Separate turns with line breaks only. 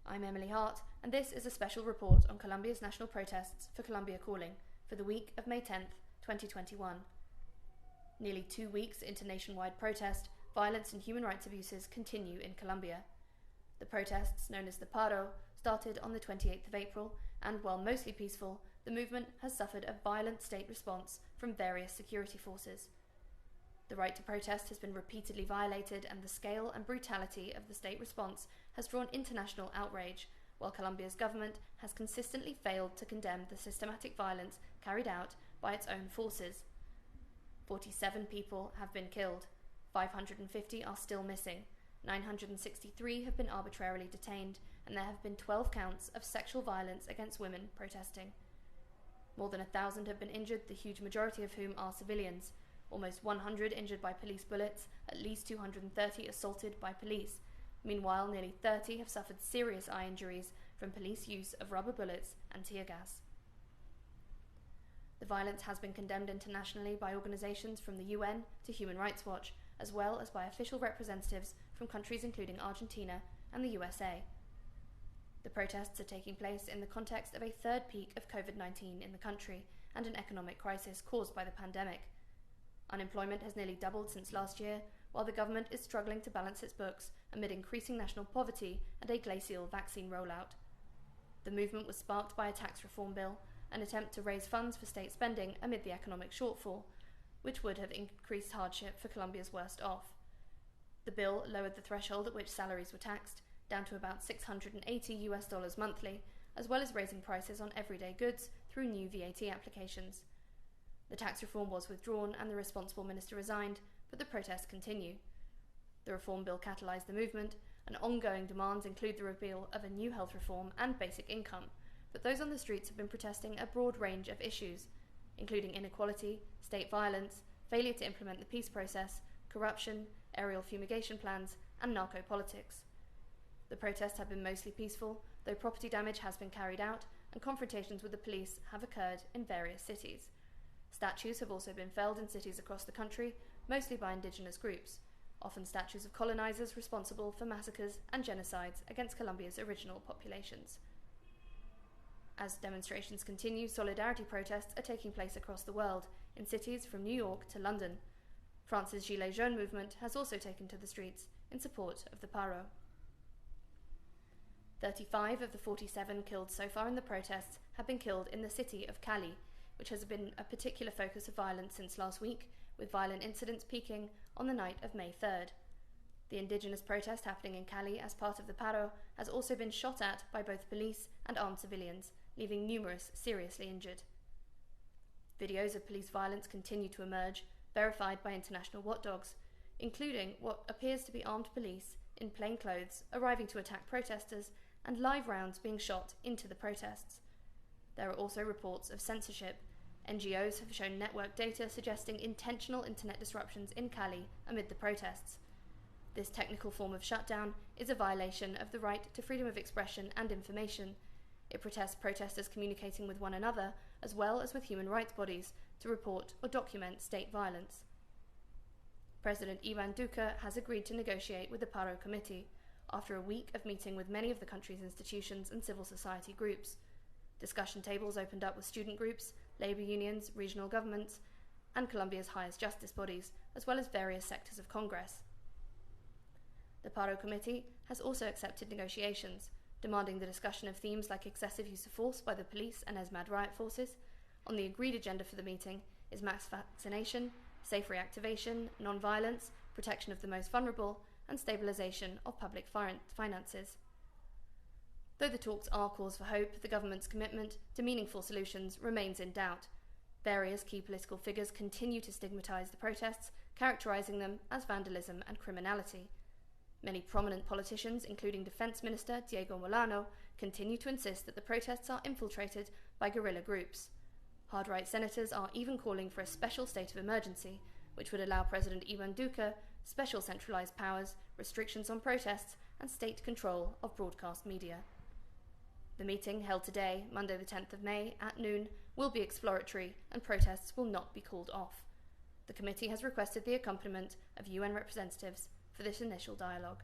I'm Emily Hart, and this is a special report on Colombia's national protests for Colombia Calling for the week of May 10th, 2021. Nearly 2 weeks into nationwide protest, violence and human rights abuses continue in Colombia. The protests, known as the Paro, started on the 28th of April, and while mostly peaceful, the movement has suffered a violent state response from various security forces. The right to protest has been repeatedly violated, and the scale and brutality of the state response has drawn international outrage, while Colombia's government has consistently failed to condemn the systematic violence carried out by its own forces. 47 people have been killed, 550 are still missing, 963 have been arbitrarily detained, and there have been 12 counts of sexual violence against women protesting. More than 1,000 have been injured, the huge majority of whom are civilians. Almost 100 injured by police bullets, at least 230 assaulted by police. Meanwhile, nearly 30 have suffered serious eye injuries from police use of rubber bullets and tear gas. The violence has been condemned internationally by organisations from the UN to Human Rights Watch, as well as by official representatives from countries including Argentina and the USA. The protests are taking place in the context of a third peak of COVID-19 in the country and an economic crisis caused by the pandemic. Unemployment has nearly doubled since last year, while the government is struggling to balance its books amid increasing national poverty and a glacial vaccine rollout. The movement was sparked by a tax reform bill, an attempt to raise funds for state spending amid the economic shortfall, which would have increased hardship for Colombia's worst off. The bill lowered the threshold at which salaries were taxed, down to about $680 monthly, as well as raising prices on everyday goods through new VAT applications. The tax reform was withdrawn and the responsible minister resigned, but the protests continue. The reform bill catalysed the movement, and ongoing demands include the repeal of a new health reform and basic income, but those on the streets have been protesting a broad range of issues, including inequality, state violence, failure to implement the peace process, corruption, aerial fumigation plans, and narco-politics. The protests have been mostly peaceful, though property damage has been carried out, and confrontations with the police have occurred in various cities. Statues have also been felled in cities across the country, mostly by indigenous groups, often statues of colonizers responsible for massacres and genocides against Colombia's original populations. As demonstrations continue, solidarity protests are taking place across the world, in cities from New York to London. France's Gilets Jaunes movement has also taken to the streets in support of the Paro. 35 of the 47 killed so far in the protests have been killed in the city of Cali, which has been a particular focus of violence since last week, with violent incidents peaking on the night of May 3rd. The indigenous protest happening in Cali as part of the Paro has also been shot at by both police and armed civilians, leaving numerous seriously injured. Videos of police violence continue to emerge, verified by international watchdogs, including what appears to be armed police in plain clothes arriving to attack protesters and live rounds being shot into the protests. There are also reports of censorship. NGOs have shown network data suggesting intentional internet disruptions in Cali amid the protests. This technical form of shutdown is a violation of the right to freedom of expression and information. It protests protesters communicating with one another, as well as with human rights bodies, to report or document state violence. President Ivan Duque has agreed to negotiate with the Paro Committee, after a week of meeting with many of the country's institutions and civil society groups. Discussion tables opened up with student groups, labour unions, regional governments, and Colombia's highest justice bodies, as well as various sectors of Congress. The Paro Committee has also accepted negotiations, demanding the discussion of themes like excessive use of force by the police and ESMAD riot forces. On the agreed agenda for the meeting is mass vaccination, safe reactivation, non-violence, protection of the most vulnerable, and stabilisation of public finances. Though the talks are cause for hope, the government's commitment to meaningful solutions remains in doubt. Various key political figures continue to stigmatise the protests, characterising them as vandalism and criminality. Many prominent politicians, including Defence Minister Diego Molano, continue to insist that the protests are infiltrated by guerrilla groups. Hard-right senators are even calling for a special state of emergency, which would allow President Ivan Duque special centralised powers, restrictions on protests, and state control of broadcast media. The meeting, held today, Monday the 10th of May, at noon, will be exploratory and protests will not be called off. The committee has requested the accompaniment of UN representatives for this initial dialogue.